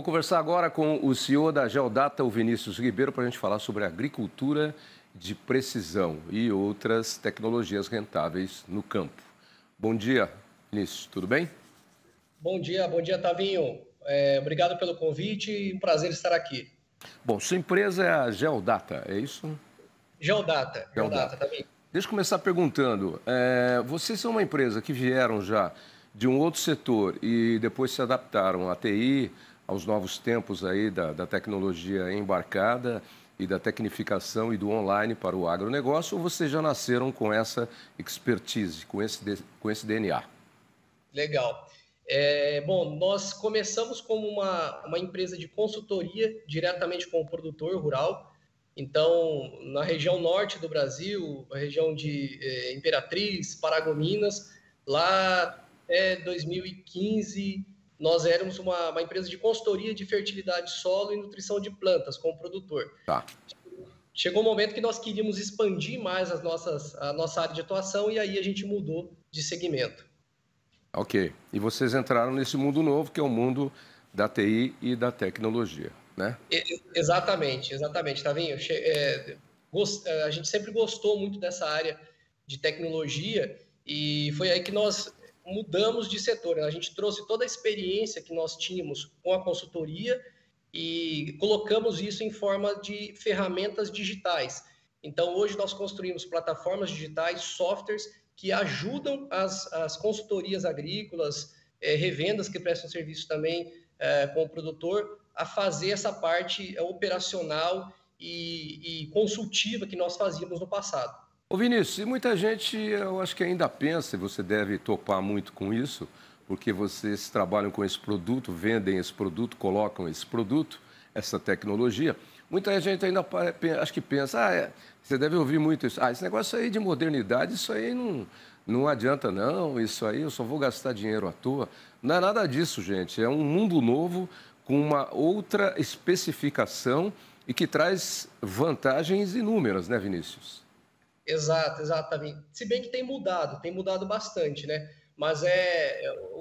vou conversar agora com o CEO da Geodata, o Vinícius Ribeiro, para a gente falar sobre agricultura de precisão e outras tecnologias rentáveis no campo. Bom dia, Vinícius, tudo bem? Bom dia, Tavinho. Obrigado pelo convite e um prazer estar aqui. Bom, sua empresa é a Geodata, é isso? Geodata, Tavinho. Deixa eu começar perguntando, vocês são uma empresa que vieram já de um outro setor e depois se adaptaram à TI, aos novos tempos aí da tecnologia embarcada e da tecnificação e do online para o agronegócio, ou vocês já nasceram com essa expertise, com esse DNA? Legal. Bom, nós começamos como uma empresa de consultoria diretamente com o produtor rural. Então, na região norte do Brasil, a região de Imperatriz, Paragominas, lá até 2015, nós éramos uma empresa de consultoria de fertilidade de solo e nutrição de plantas com o produtor. Tá. Chegou um momento que nós queríamos expandir mais a nossa área de atuação e aí a gente mudou de segmento. Ok. E vocês entraram nesse mundo novo, que é o mundo da TI e da tecnologia, né? Exatamente, Tavinho. A gente sempre gostou muito dessa área de tecnologia e foi aí que nós mudamos de setor. A gente trouxe toda a experiência que nós tínhamos com a consultoria e colocamos isso em forma de ferramentas digitais. Então, hoje nós construímos plataformas digitais, softwares que ajudam as consultorias agrícolas, revendas que prestam serviço também com o produtor, a fazer essa parte operacional e consultiva que nós fazíamos no passado. Ô Vinícius, e muita gente, eu acho que ainda pensa, e você deve topar muito com isso, porque vocês trabalham com esse produto, vendem esse produto, colocam esse produto, essa tecnologia. Muita gente ainda acho que pensa, você deve ouvir muito isso. Esse negócio aí de modernidade, isso aí não adianta não, isso aí eu só vou gastar dinheiro à toa. Não é nada disso, gente. É um mundo novo com uma outra especificação e que traz vantagens inúmeras, né, Vinícius? Exatamente. Se bem que tem mudado bastante, né? Mas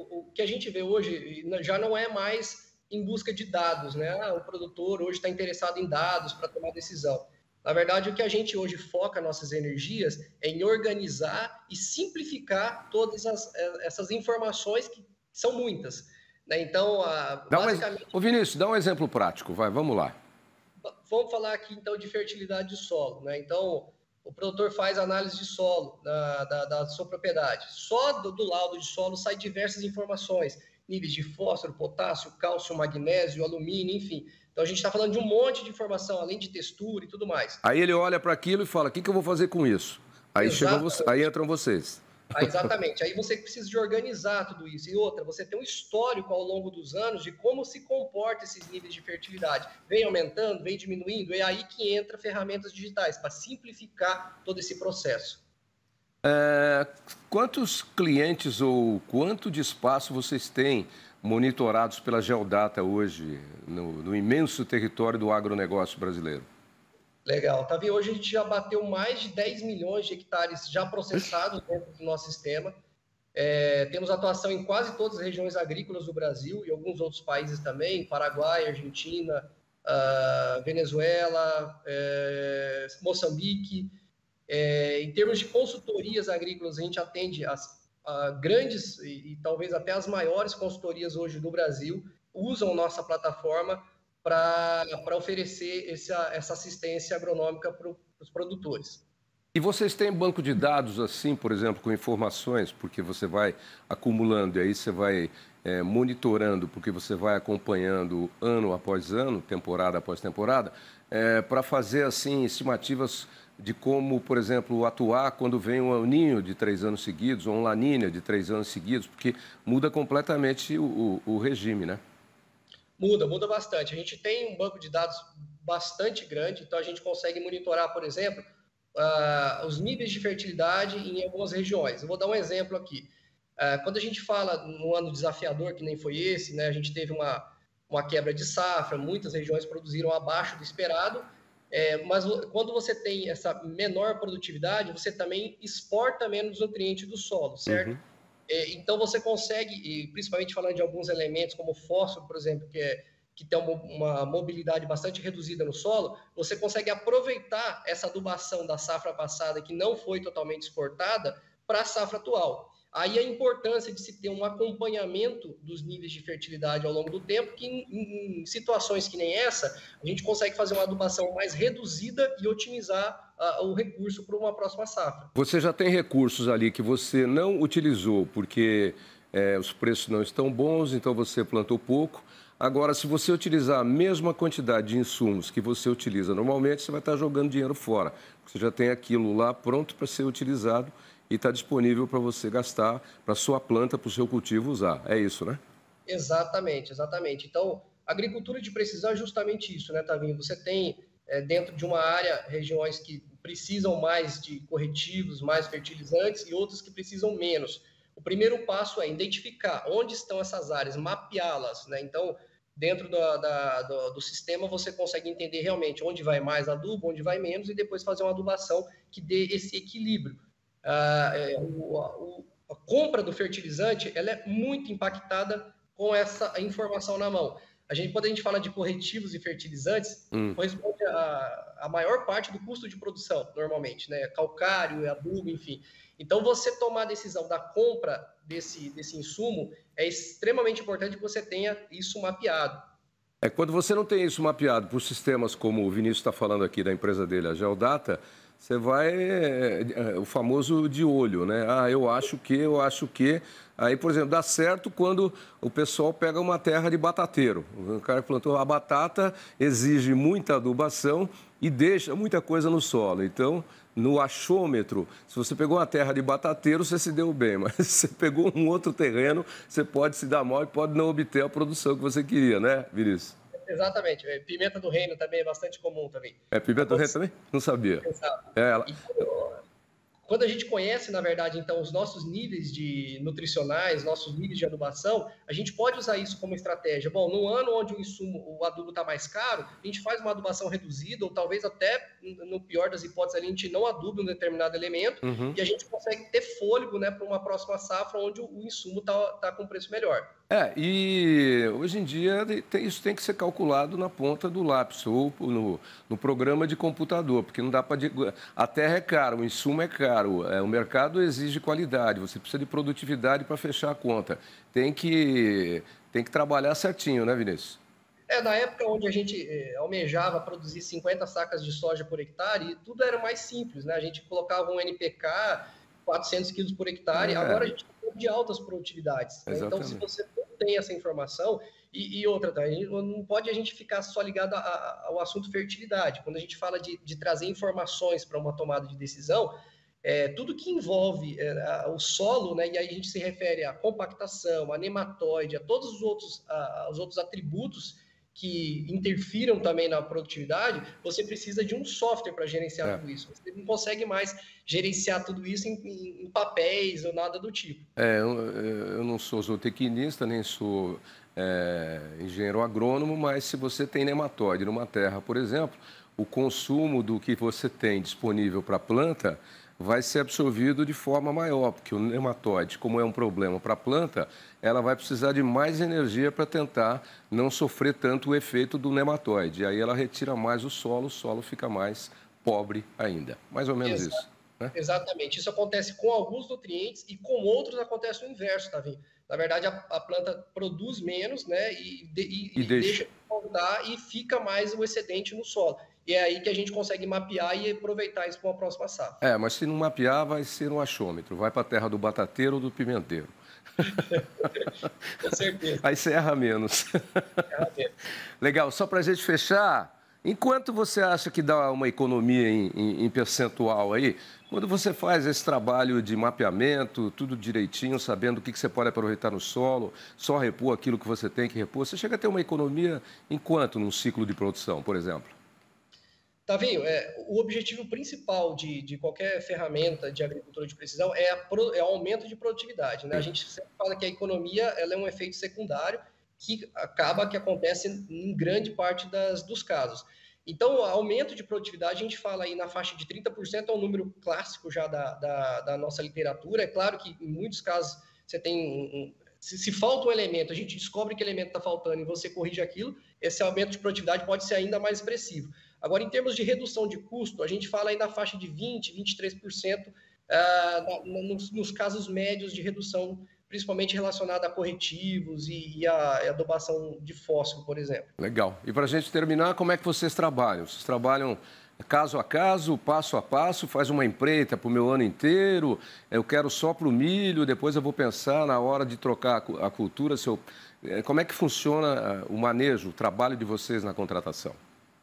o que a gente vê hoje já não é mais em busca de dados, né? O produtor hoje está interessado em dados para tomar decisão. Na verdade, o que a gente hoje foca nossas energias é em organizar e simplificar todas essas informações que são muitas, né? Então, basicamente... Ô Vinícius, dá um exemplo prático, vamos lá. Vamos falar aqui, então, de fertilidade de solo, né? Então, o produtor faz análise de solo da sua propriedade. Só do laudo de solo sai diversas informações, níveis de fósforo, potássio, cálcio, magnésio, alumínio, enfim. Então, a gente está falando de um monte de informação, além de textura e tudo mais. Aí ele olha para aquilo e fala, o que eu vou fazer com isso? Aí entram vocês. Exatamente. Aí você precisa de organizar tudo isso. E outra, você tem um histórico ao longo dos anos de como se comporta esses níveis de fertilidade. Vem aumentando, vem diminuindo. É aí que entra ferramentas digitais para simplificar todo esse processo. Quantos clientes ou quanto de espaço vocês têm monitorados pela Geodata hoje no imenso território do agronegócio brasileiro? Legal. Tavi, hoje a gente já bateu mais de 10 milhões de hectares já processados dentro do nosso sistema. Temos atuação em quase todas as regiões agrícolas do Brasil e alguns outros países também, Paraguai, Argentina, Venezuela, Moçambique. Em termos de consultorias agrícolas, a gente atende as grandes e talvez até as maiores consultorias hoje do Brasil, usam nossa plataforma para oferecer essa assistência agronômica para os produtores. E vocês têm banco de dados assim, por exemplo, com informações, porque você vai acumulando e aí você vai monitorando, porque você vai acompanhando ano após ano, temporada após temporada, para fazer assim estimativas de como, por exemplo, atuar quando vem um El Niño de 3 anos seguidos ou um La Niña de 3 anos seguidos, porque muda completamente o regime, né? Muda bastante. A gente tem um banco de dados bastante grande, então a gente consegue monitorar, por exemplo, os níveis de fertilidade em algumas regiões. Eu vou dar um exemplo aqui. Quando a gente fala num ano desafiador, que nem foi esse, né, a gente teve uma quebra de safra, muitas regiões produziram abaixo do esperado, mas quando você tem essa menor produtividade, você também exporta menos nutrientes do solo, certo? Então você consegue, e principalmente falando de alguns elementos como fósforo, por exemplo, que tem uma mobilidade bastante reduzida no solo, você consegue aproveitar essa adubação da safra passada, que não foi totalmente exportada, para a safra atual. Aí a importância de se ter um acompanhamento dos níveis de fertilidade ao longo do tempo, que em situações que nem essa, a gente consegue fazer uma adubação mais reduzida e otimizar o recurso para uma próxima safra. Você já tem recursos ali que você não utilizou porque os preços não estão bons, então você plantou pouco. Agora, se você utilizar a mesma quantidade de insumos que você utiliza normalmente, você vai estar jogando dinheiro fora. Você já tem aquilo lá pronto para ser utilizado e está disponível para você gastar, para a sua planta, para o seu cultivo usar. É isso, né? Exatamente, exatamente. Então, agricultura de precisão é justamente isso, né, Tavinho? Você tem, dentro de uma área, regiões que precisam mais de corretivos, mais fertilizantes e outras que precisam menos. O primeiro passo é identificar onde estão essas áreas, mapeá-las, né? Então, dentro do sistema, você consegue entender realmente onde vai mais adubo, onde vai menos, e depois fazer uma adubação que dê esse equilíbrio. A compra do fertilizante ela é muito impactada com essa informação na mão. Quando a gente fala de corretivos e fertilizantes, corresponde a maior parte do custo de produção, normalmente, né? Calcário, adubo, enfim. Então, você tomar a decisão da compra desse insumo é extremamente importante que você tenha isso mapeado. Quando você não tem isso mapeado por sistemas como o Vinícius está falando aqui da empresa dele, a Geodata, você vai, o famoso de olho, né? Eu acho que. Aí, por exemplo, dá certo quando o pessoal pega uma terra de batateiro. O cara plantou a batata, exige muita adubação e deixa muita coisa no solo. Então, no achômetro, se você pegou uma terra de batateiro, você se deu bem. Mas se você pegou um outro terreno, você pode se dar mal e pode não obter a produção que você queria, né, Vinícius? Exatamente. Pimenta do reino também é bastante comum também. Pimenta do reino também? Não sabia. Exato. Quando a gente conhece, na verdade, então, os nossos níveis nutricionais, nossos níveis de adubação, a gente pode usar isso como estratégia. Bom, no ano onde o adubo está mais caro, a gente faz uma adubação reduzida, ou talvez até, no pior das hipóteses, a gente não aduba um determinado elemento, e a gente consegue ter fôlego, né, para uma próxima safra onde o insumo está com preço melhor. E hoje em dia isso tem que ser calculado na ponta do lápis ou no programa de computador, porque não dá para... A terra é cara, o insumo é caro, o mercado exige qualidade, você precisa de produtividade para fechar a conta. Tem que trabalhar certinho, né, Vinícius? Na época onde a gente almejava produzir 50 sacas de soja por hectare, tudo era mais simples, né? A gente colocava um NPK, 400 quilos por hectare, agora a gente tem de altas produtividades. Né? Então, se você não tem essa informação, e outra, tá? Não pode a gente ficar só ligado ao assunto fertilidade. Quando a gente fala de trazer informações para uma tomada de decisão, tudo que envolve o solo, né? E aí a gente se refere à compactação, a nematóide, a todos os outros atributos que interfiram também na produtividade, você precisa de um software para gerenciar tudo isso. Você não consegue mais gerenciar tudo isso em papéis ou nada do tipo. Eu não sou zootecnista, nem sou engenheiro agrônomo, mas se você tem nematóide numa terra, por exemplo, o consumo do que você tem disponível para a planta vai ser absorvido de forma maior, porque o nematóide, como é um problema para a planta, ela vai precisar de mais energia para tentar não sofrer tanto o efeito do nematóide. E aí ela retira mais o solo fica mais pobre ainda. Mais ou menos isso. Né? Exatamente. Isso acontece com alguns nutrientes e com outros acontece o inverso, tá vendo? Na verdade, a planta produz menos, né? E deixa de faltar e fica mais o excedente no solo. E é aí que a gente consegue mapear e aproveitar isso para uma próxima safra. Mas se não mapear, vai ser um achômetro. Vai para a terra do batateiro ou do pimenteiro. Com certeza. Aí você erra menos. Legal. Só para a gente fechar, enquanto você acha que dá uma economia em percentual aí, quando você faz esse trabalho de mapeamento, tudo direitinho, sabendo o que você pode aproveitar no solo, só repor aquilo que você tem que repor, você chega a ter uma economia em quanto num ciclo de produção, por exemplo? Tavinho, o objetivo principal de qualquer ferramenta de agricultura de precisão é o aumento de produtividade. Né? A gente sempre fala que a economia ela é um efeito secundário que acontece em grande parte dos casos. Então, aumento de produtividade, a gente fala aí na faixa de 30%, é um número clássico já da nossa literatura. É claro que em muitos casos você tem Se falta um elemento, a gente descobre que elemento está faltando e você corrige aquilo, esse aumento de produtividade pode ser ainda mais expressivo. Agora, em termos de redução de custo, a gente fala aí na faixa de 20%, 23% nos casos médios de redução, principalmente relacionada a corretivos e a adubação de fósforo, por exemplo. Legal. E para a gente terminar, como é que vocês trabalham? Vocês trabalham caso a caso, passo a passo, faz uma empreita para o meu ano inteiro, eu quero só para o milho, depois eu vou pensar na hora de trocar a cultura. Como é que funciona o manejo, o trabalho de vocês na contratação?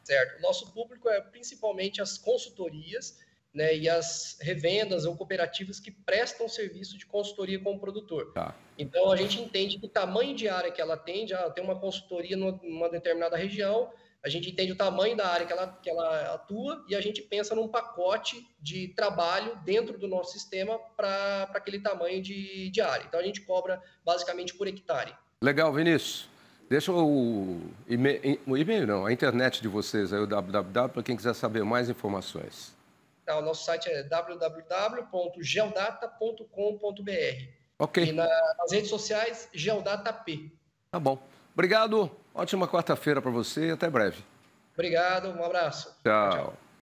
Certo. O nosso público é principalmente as consultorias, né, e as revendas ou cooperativas que prestam serviço de consultoria com o produtor. Tá. Então, a gente entende que o tamanho de área que ela atende, tem uma consultoria numa determinada região, a gente entende o tamanho da área que ela atua e a gente pensa num pacote de trabalho dentro do nosso sistema para aquele tamanho de área. Então, a gente cobra basicamente por hectare. Legal, Vinícius. Deixa o e-mail, não, a internet de vocês, aí o www, para quem quiser saber mais informações. O nosso site é www.geodata.com.br. Ok. E nas redes sociais, GeodataP. Tá bom. Obrigado. Ótima quarta-feira para você e até breve. Obrigado, um abraço. Tchau.